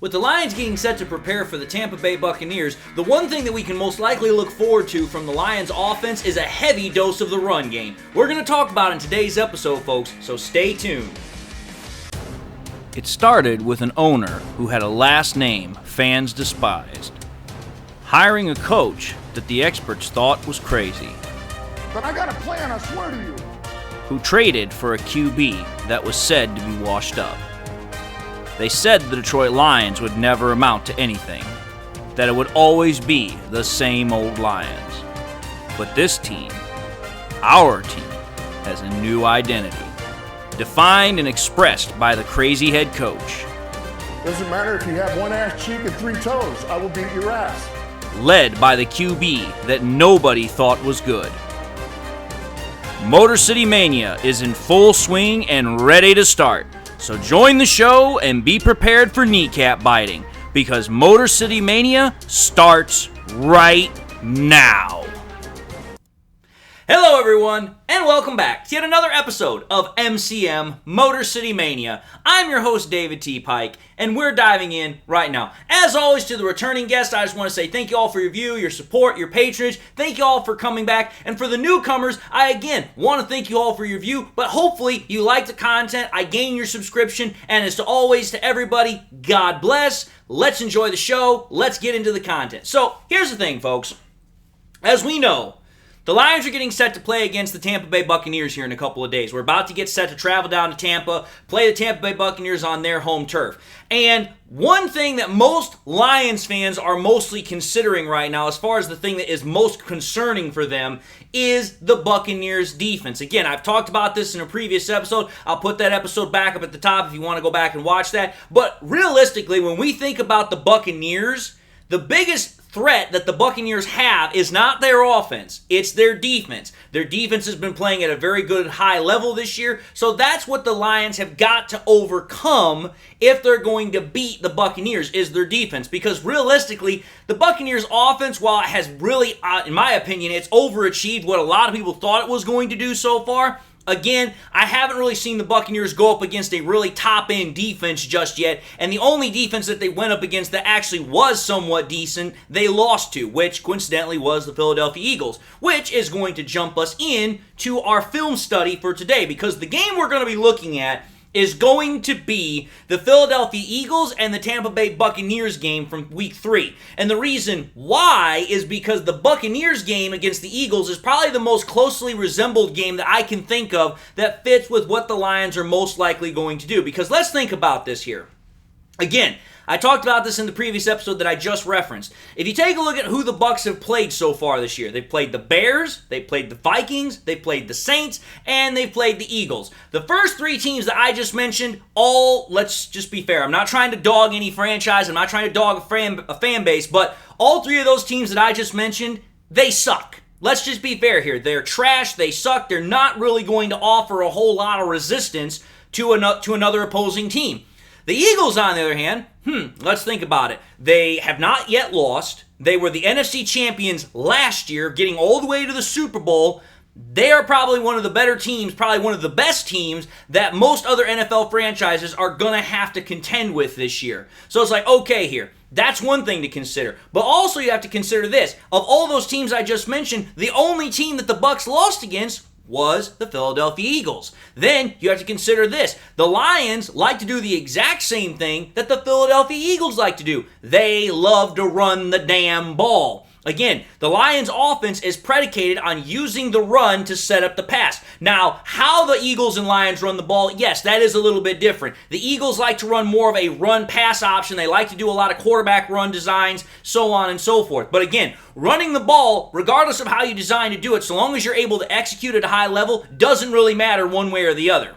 With the Lions getting set to prepare for the Tampa Bay Buccaneers, the one thing that we can most likely look forward to from the Lions offense is a heavy dose of the run game. We're going to talk about it in today's episode, folks, so stay tuned. It started with an owner who had a last name fans despised, hiring a coach that the experts thought was crazy. But I got a plan, I swear to you. Who traded for a QB that was said to be washed up. They said the Detroit Lions would never amount to anything, that it would always be the same old Lions. But this team, our team, has a new identity, defined and expressed by the crazy head coach. Doesn't matter if you have one ass cheek and three toes, I will beat your ass. Led by the QB that nobody thought was good. Motor City Mania is in full swing and ready to start. So join the show and be prepared for kneecap biting, because Motor City Mania starts right now. Hello everyone, and welcome back to yet another episode of MCM Motor City Mania. I'm your host David T. Pike, and we're diving in right now. As always, to the returning guests, I just want to say thank you all for your view, your support, your patronage. Thank you all for coming back. And for the newcomers, I again want to thank you all for your view, but hopefully you like the content, I gain your subscription, and as always to everybody, God bless. Let's enjoy the show. Let's get into the content. So here's the thing, folks. As we know, the Lions are getting set to play against the Tampa Bay Buccaneers here in a couple of days. We're about to get set to travel down to Tampa, play the Tampa Bay Buccaneers on their home turf. And one thing that most Lions fans are mostly considering right now, as far as the thing that is most concerning for them, is the Buccaneers defense. Again, I've talked about this in a previous episode. I'll put that episode back up at the top if you want to go back and watch that. But realistically, when we think about the Buccaneers, the biggest threat that the Buccaneers have is not their offense, it's their defense. Their defense has been playing at a very good high level this year, so that's what the Lions have got to overcome if they're going to beat the Buccaneers, is their defense. Because realistically, the Buccaneers offense, while it has really, in my opinion, it's overachieved what a lot of people thought it was going to do so far. Again, I haven't really seen the Buccaneers go up against a really top-end defense just yet, and the only defense that they went up against that actually was somewhat decent, they lost to, which coincidentally was the Philadelphia Eagles, which is going to jump us in to our film study for today, because the game we're going to be looking at is going to be the Philadelphia Eagles and the Tampa Bay Buccaneers game from Week 3. And the reason why is because the Buccaneers game against the Eagles is probably the most closely resembled game that I can think of that fits with what the Lions are most likely going to do. Because let's think about this here. Again, I talked about this in the previous episode that I just referenced. If you take a look at who the Bucs have played so far this year, they've played the Bears, they played the Vikings, they played the Saints, and they played the Eagles. The first three teams that I just mentioned, let's just be fair, I'm not trying to dog any franchise, I'm not trying to dog a fan base, but all three of those teams that I just mentioned, they suck. Let's just be fair here. They're trash, they suck, they're not really going to offer a whole lot of resistance to another opposing team. The Eagles, on the other hand, let's think about it. They have not yet lost. They were the NFC champions last year, getting all the way to the Super Bowl. They are probably one of the better teams, probably one of the best teams that most other NFL franchises are going to have to contend with this year. So it's like, okay here, that's one thing to consider. But also you have to consider this. Of all those teams I just mentioned, the only team that the Bucs lost against was the Philadelphia Eagles. Then you have to consider this. The Lions like to do the exact same thing that the Philadelphia Eagles like to do. They love to run the damn ball. Again, the Lions' offense is predicated on using the run to set up the pass. Now, how the Eagles and Lions run the ball, yes, that is a little bit different. The Eagles like to run more of a run-pass option. They like to do a lot of quarterback run designs, so on and so forth. But again, running the ball, regardless of how you design to do it, so long as you're able to execute at a high level, doesn't really matter one way or the other.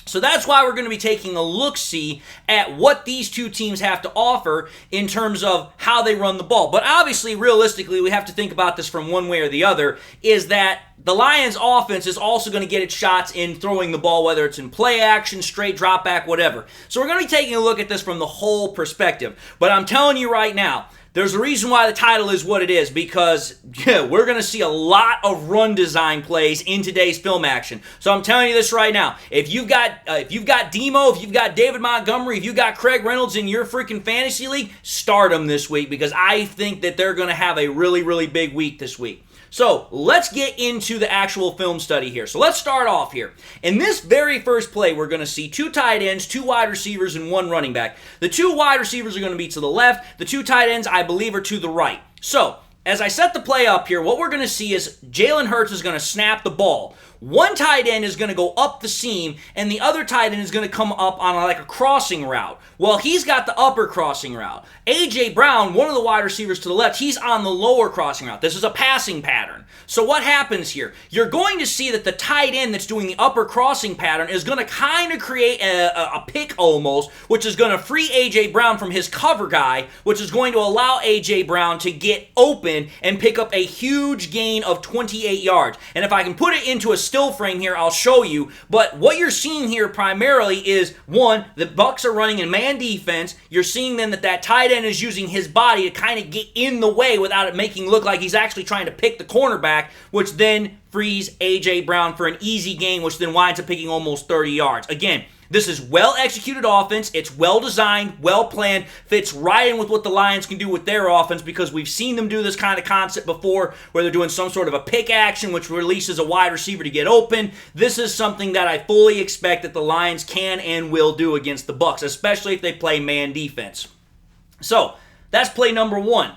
So that's why we're going to be taking a look-see at what these two teams have to offer in terms of how they run the ball. But obviously, realistically, we have to think about this from one way or the other, is that the Lions' offense is also going to get its shots in throwing the ball, whether it's in play action, straight drop back, whatever. So we're going to be taking a look at this from the whole perspective. But I'm telling you right now, There's a reason why the title is what it is, because we're going to see a lot of run design plays in today's film action. So I'm telling you this right now. If you've got Demo, if you've got David Montgomery, if you've got Craig Reynolds in your freaking fantasy league, start them this week, because I think that they're going to have a really, really big week this week. So let's get into the actual film study here. So let's start off here. In this very first play, we're going to see 2 tight ends, 2 wide receivers, and 1 running back. The 2 wide receivers are going to be to the left. The 2 tight ends, I believe, are to the right. So as I set the play up here, what we're going to see is Jalen Hurts is going to snap the ball. One tight end is going to go up the seam, and the other tight end is going to come up on like a crossing route. Well, he's got the upper crossing route. A.J. Brown, one of the wide receivers to the left, he's on the lower crossing route. This is a passing pattern. So what happens here? You're going to see that the tight end that's doing the upper crossing pattern is going to kind of create a pick almost, which is going to free A.J. Brown from his cover guy, which is going to allow A.J. Brown to get open and pick up a huge gain of 28 yards. And if I can put it into a still frame here, I'll show you. But what you're seeing here primarily is, one, the Bucs are running in man defense. You're seeing then that tight end is using his body to kind of get in the way without it making it look like he's actually trying to pick the cornerback, which then frees A.J. Brown for an easy gain, which then winds up picking almost 30 yards. Again, this is well-executed offense. It's well-designed, well-planned, fits right in with what the Lions can do with their offense, because we've seen them do this kind of concept before where they're doing some sort of a pick action which releases a wide receiver to get open. This is something that I fully expect that the Lions can and will do against the Bucs, especially if they play man defense. So, that's play number 1.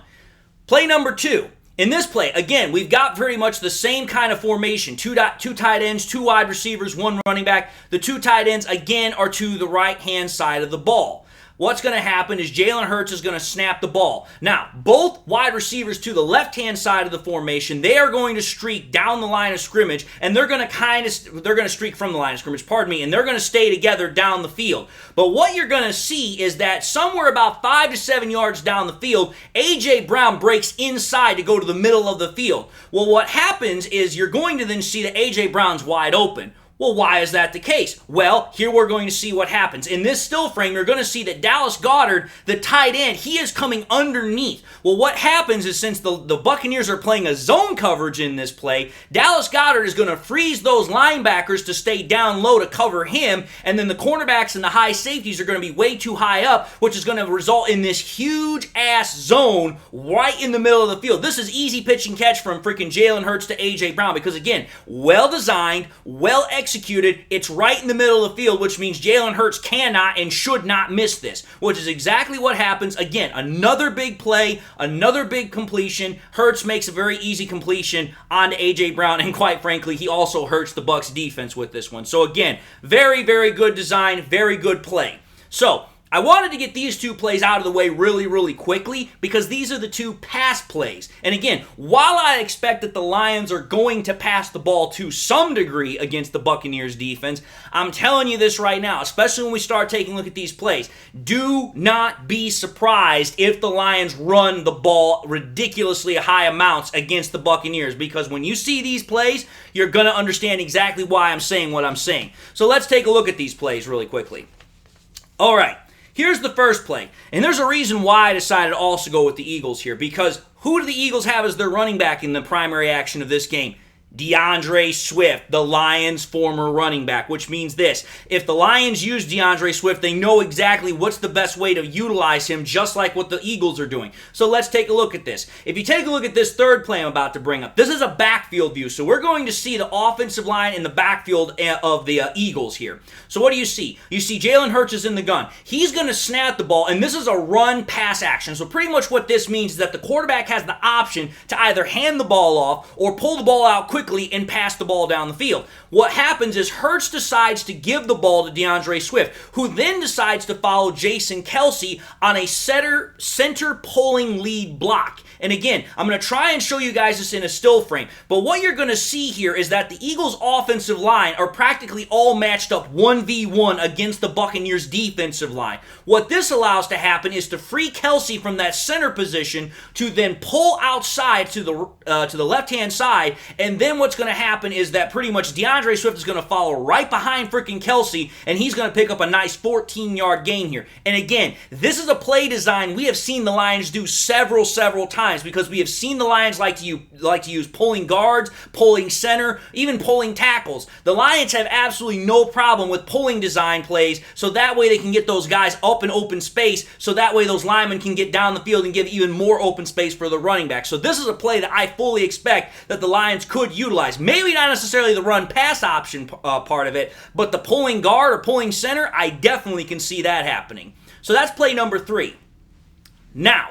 Play number 2. In this play, again, we've got very much the same kind of formation. 2 tight ends, 2 wide receivers, 1 running back. The 2 tight ends, again, are to the right-hand side of the ball. What's going to happen is Jalen Hurts is going to snap the ball. Now, both wide receivers to the left-hand side of the formation, they are going to streak down the line of scrimmage, and they're going to streak from the line of scrimmage, and they're going to stay together down the field. But what you're going to see is that somewhere about 5 to 7 yards down the field, A.J. Brown breaks inside to go to the middle of the field. Well, what happens is you're going to then see that A.J. Brown's wide open. Well, why is that the case? Well, here we're going to see what happens. In this still frame, you're going to see that Dallas Goedert, the tight end, he is coming underneath. Well, what happens is, since the Buccaneers are playing a zone coverage in this play, Dallas Goedert is going to freeze those linebackers to stay down low to cover him, and then the cornerbacks and the high safeties are going to be way too high up, which is going to result in this huge-ass zone right in the middle of the field. This is easy pitch and catch from freaking Jalen Hurts to A.J. Brown, because, again, well-designed, well-executed. It's right in the middle of the field, which means Jalen Hurts cannot and should not miss this, which is exactly what happens. Again, another big play, another big completion. Hurts makes a very easy completion onto A.J. Brown, and quite frankly, he also hurts the Bucs defense with this one. So again, very, very good design, very good play. So I wanted to get these 2 plays out of the way really, really quickly, because these are the 2 pass plays. And again, while I expect that the Lions are going to pass the ball to some degree against the Buccaneers defense, I'm telling you this right now, especially when we start taking a look at these plays, do not be surprised if the Lions run the ball ridiculously high amounts against the Buccaneers, because when you see these plays, you're going to understand exactly why I'm saying what I'm saying. So let's take a look at these plays really quickly. All right. Here's the first play, and there's a reason why I decided to also go with the Eagles here, because who do the Eagles have as their running back in the primary action of this game? DeAndre Swift, the Lions' former running back, which means this: if the Lions use DeAndre Swift, they know exactly what's the best way to utilize him, just like what the Eagles are doing. So let's take a look at this. If you take a look at this third play I'm about to bring up, this is a backfield view, so we're going to see the offensive line in the backfield of the Eagles here. So what do you see? You see Jalen Hurts is in the gun. He's going to snap the ball, and this is a run-pass action. So pretty much what this means is that the quarterback has the option to either hand the ball off or pull the ball out quickly and pass the ball down the field. What happens is Hurts decides to give the ball to DeAndre Swift, who then decides to follow Jason Kelce on a center pulling lead block. And again, I'm going to try and show you guys this in a still frame, but what you're going to see here is that the Eagles' offensive line are practically all matched up 1v1 against the Buccaneers' defensive line. What this allows to happen is to free Kelce from that center position to then pull outside to the left-hand side, and then then what's going to happen is that pretty much DeAndre Swift is going to follow right behind freaking Kelsey, and he's going to pick up a nice 14-yard gain here. And again, this is a play design we have seen the Lions do several times, because we have seen the Lions like to use pulling guards, pulling center, even pulling tackles. The Lions have absolutely no problem with pulling design plays, so that way they can get those guys up in open space, so that way those linemen can get down the field and give even more open space for the running back. So this is a play that I fully expect that the Lions could utilize. Maybe not necessarily the run-pass option part of it, but the pulling guard or pulling center, I definitely can see that happening. So that's play number 3. Now,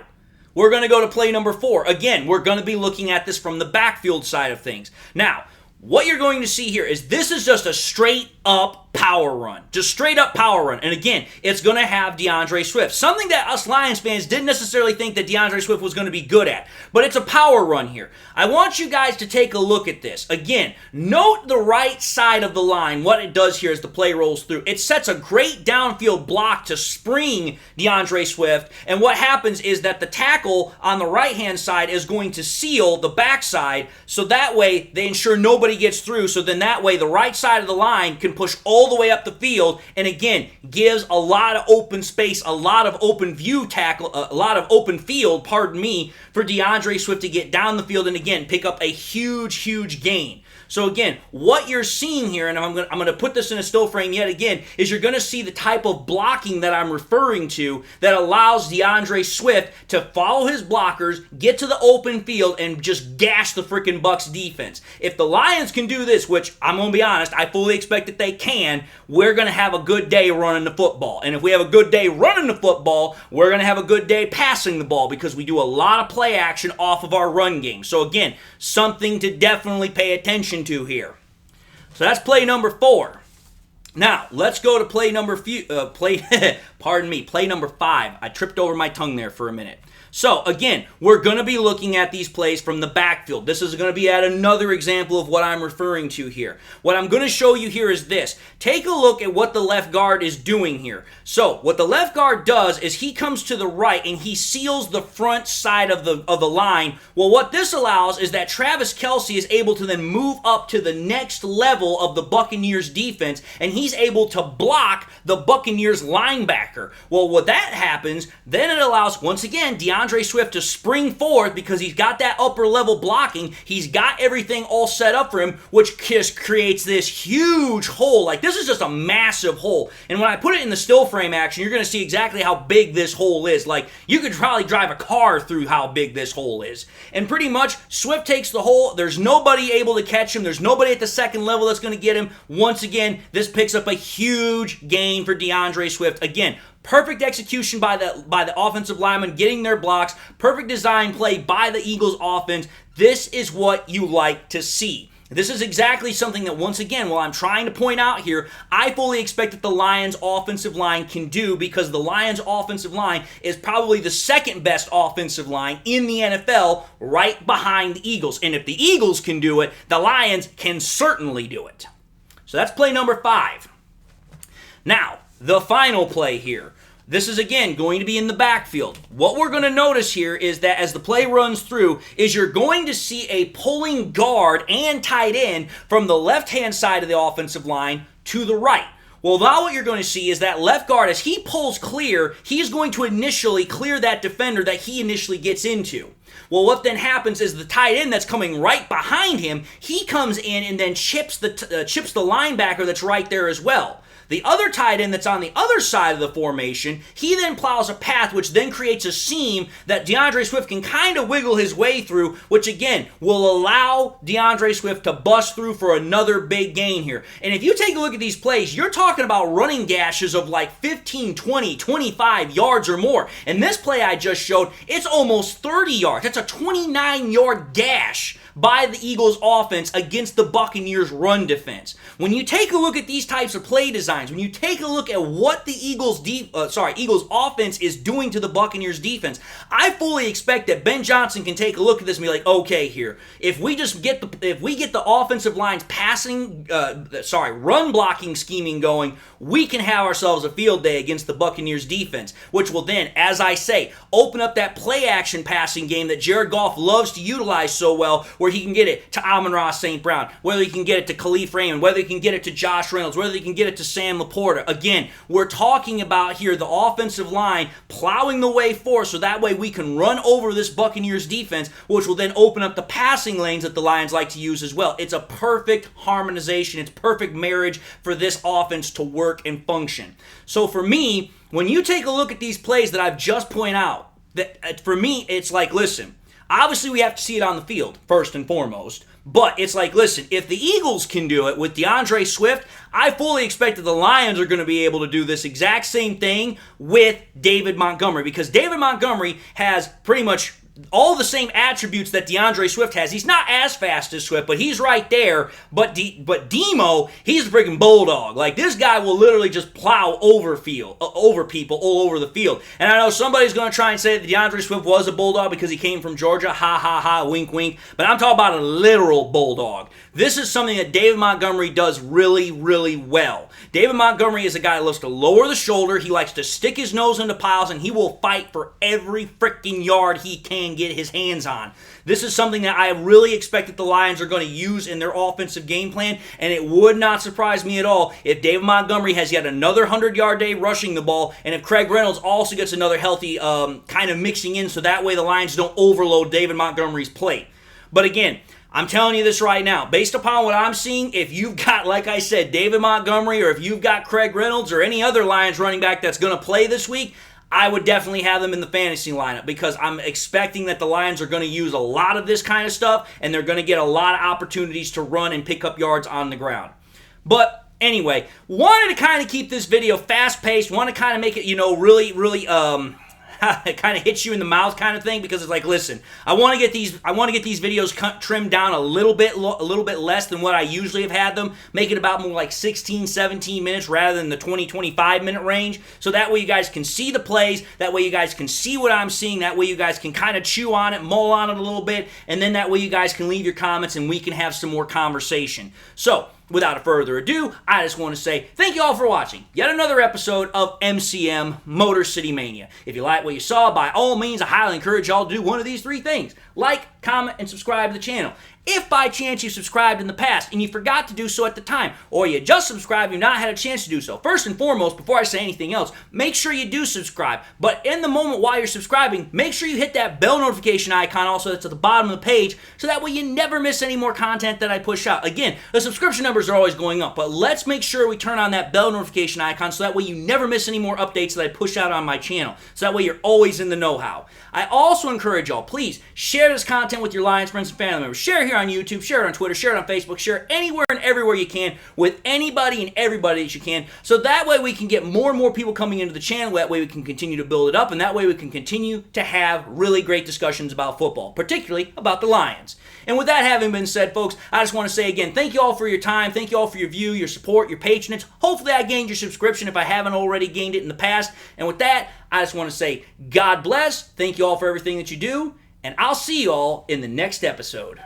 we're going to go to play number 4. Again, we're going to be looking at this from the backfield side of things. Now, what you're going to see here is this is just a straight up power run. Just straight up power run. And again, it's going to have DeAndre Swift. Something that us Lions fans didn't necessarily think that DeAndre Swift was going to be good at. But it's a power run here. I want you guys to take a look at this. Again, note the right side of the line, what it does here as the play rolls through. It sets a great downfield block to spring DeAndre Swift. And what happens is that the tackle on the right-hand side is going to seal the backside. So that way, they ensure nobody gets through. So then that way, the right side of the line can push all the way up the field, and again, gives a lot of open space, a lot of open view tackle, a lot of open field, pardon me, for DeAndre Swift to get down the field and again, pick up a huge gain. So again, what you're seeing here, and I'm going to put this in a still frame yet again, is you're going to see the type of blocking that I'm referring to that allows DeAndre Swift to follow his blockers, get to the open field, and just gash the freaking Bucs defense. If the Lions can do this, which I'm going to be honest, I fully expect that they can, we're going to have a good day running the football. And if we have a good day running the football, we're going to have a good day passing the ball because we do a lot of play action off of our run game. So again, something to definitely pay attention to here. So that's play number 4. Now, let's go to play number 5. I tripped over my tongue there for a minute. So, again, we're going to be looking at these plays from the backfield. This is going to be yet another example of what I'm referring to here. What I'm going to show you here is this. Take a look at what the left guard is doing here. So, what the left guard does is he comes to the right and he seals the front side of the line. Well, what this allows is that Travis Kelce is able to then move up to the next level of the Buccaneers defense, and he's able to block the Buccaneers linebacker. Well, what that happens, then it allows, once again, DeAndre Swift to spring forward because he's got that upper level blocking. He's got everything all set up for him, which just creates this huge hole. Like, this is just a massive hole. And when I put it in the still frame action, you're going to see exactly how big this hole is. Like, you could probably drive a car through how big this hole is. And pretty much, Swift takes the hole. There's nobody able to catch him. There's nobody at the second level that's going to get him. Once again, this picks up a huge gain for DeAndre Swift. Again, perfect execution by the offensive lineman, getting their blocks. Perfect design play by the Eagles offense. This is what you like to see. This is exactly something that, once again, while I'm trying to point out here, I fully expect that the Lions offensive line can do, because the Lions offensive line is probably the second best offensive line in the NFL, right behind the Eagles. And if the Eagles can do it, the Lions can certainly do it. So that's play number 5. Now, the final play here. This is, again, going to be in the backfield. What we're going to notice here is that as the play runs through, is you're going to see a pulling guard and tight end from the left-hand side of the offensive line to the right. Well, now what you're going to see is that left guard, as he pulls clear, he's going to initially clear that defender that he initially gets into. Well, what then happens is the tight end that's coming right behind him, he comes in and then chips the linebacker that's right there as well. The other tight end that's on the other side of the formation, he then plows a path, which then creates a seam that DeAndre Swift can kind of wiggle his way through, which again will allow DeAndre Swift to bust through for another big gain here. And if you take a look at these plays, you're talking about running gashes of like 15, 20, 25 yards or more. And this play I just showed, it's almost 30 yards. That's a 29-yard gash by the Eagles offense against the Buccaneers run defense. When you take a look at these types of play designs, When you take a look at what the Eagles offense is doing to the Buccaneers defense, I fully expect that Ben Johnson can take a look at this and be like, okay, here, if we get the offensive line's run blocking scheming going, we can have ourselves a field day against the Buccaneers defense, which will then, as I say, open up that play action passing game that Jared Goff loves to utilize so well, where he can get it to Amon-Ra St. Brown, whether he can get it to Khalif Raymond, whether he can get it to Josh Reynolds, whether he can get it to Sam Laporta. Again, we're talking about here the offensive line plowing the way forward so that way we can run over this Buccaneers defense, which will then open up the passing lanes that the Lions like to use as well. It's a perfect harmonization. It's perfect marriage for this offense to work and function. So for me, when you take a look at these plays that I've just pointed out, that for me, it's like, listen, obviously we have to see it on the field, first and foremost. But it's like, listen, if the Eagles can do it with DeAndre Swift, I fully expect that the Lions are going to be able to do this exact same thing with David Montgomery, because David Montgomery has pretty much all the same attributes that DeAndre Swift has. He's not as fast as Swift, but he's right there. But Demo, he's a freaking bulldog. Like, this guy will literally just plow over people all over the field. And I know somebody's going to try and say that DeAndre Swift was a bulldog because he came from Georgia. Ha, ha, ha, wink, wink. But I'm talking about a literal bulldog. This is something that David Montgomery does really, really well. David Montgomery is a guy that loves to lower the shoulder. He likes to stick his nose into piles, and he will fight for every freaking yard he can get his hands on. This is something that I really expect that the Lions are going to use in their offensive game plan, and it would not surprise me at all if David Montgomery has yet another 100-yard day rushing the ball, and if Craig Reynolds also gets another healthy kind of mixing in so that way the Lions don't overload David Montgomery's plate. But again, I'm telling you this right now, based upon what I'm seeing, if you've got, like I said, David Montgomery, or if you've got Craig Reynolds or any other Lions running back that's going to play this week, I would definitely have them in the fantasy lineup, because I'm expecting that the Lions are going to use a lot of this kind of stuff, and they're going to get a lot of opportunities to run and pick up yards on the ground. But anyway, wanted to kind of keep this video fast-paced, want to kind of make it, really, really, it kind of hits you in the mouth kind of thing, because it's like, listen, I want to get these videos trimmed down a little bit less than what I usually have had them, make it about more like 16, 17 minutes rather than the 20, 25 minute range, so that way you guys can see the plays, that way you guys can see what I'm seeing, that way you guys can kind of chew on it, mull on it a little bit, and then that way you guys can leave your comments and we can have some more conversation. So, without further ado, I just want to say thank you all for watching yet another episode of MCM Motor City Mania. If you like what you saw, by all means, I highly encourage y'all to do one of these three things: like, comment, and subscribe to the channel. If by chance you subscribed in the past and you forgot to do so at the time, or you just subscribed and you've not had a chance to do so, first and foremost, before I say anything else, make sure you do subscribe. But in the moment while you're subscribing, make sure you hit that bell notification icon also that's at the bottom of the page, so that way you never miss any more content that I push out. Again, the subscription numbers are always going up, but let's make sure we turn on that bell notification icon so that way you never miss any more updates that I push out on my channel. So that way you're always in the know-how. I also encourage y'all, please share this content with your Lions friends and family members. Share it here on YouTube, share it on Twitter, share it on Facebook, share it anywhere and everywhere you can with anybody and everybody that you can, so that way we can get more and more people coming into the channel. That way we can continue to build it up, and that way we can continue to have really great discussions about football, particularly about the Lions. And with that having been said, folks, I just want to say again, thank you all for your time, thank you all for your view, your support, your patronage. Hopefully I gained your subscription if I haven't already gained it in the past. And with that, I just want to say God bless, thank you all for everything that you do, and I'll see you all in the next episode.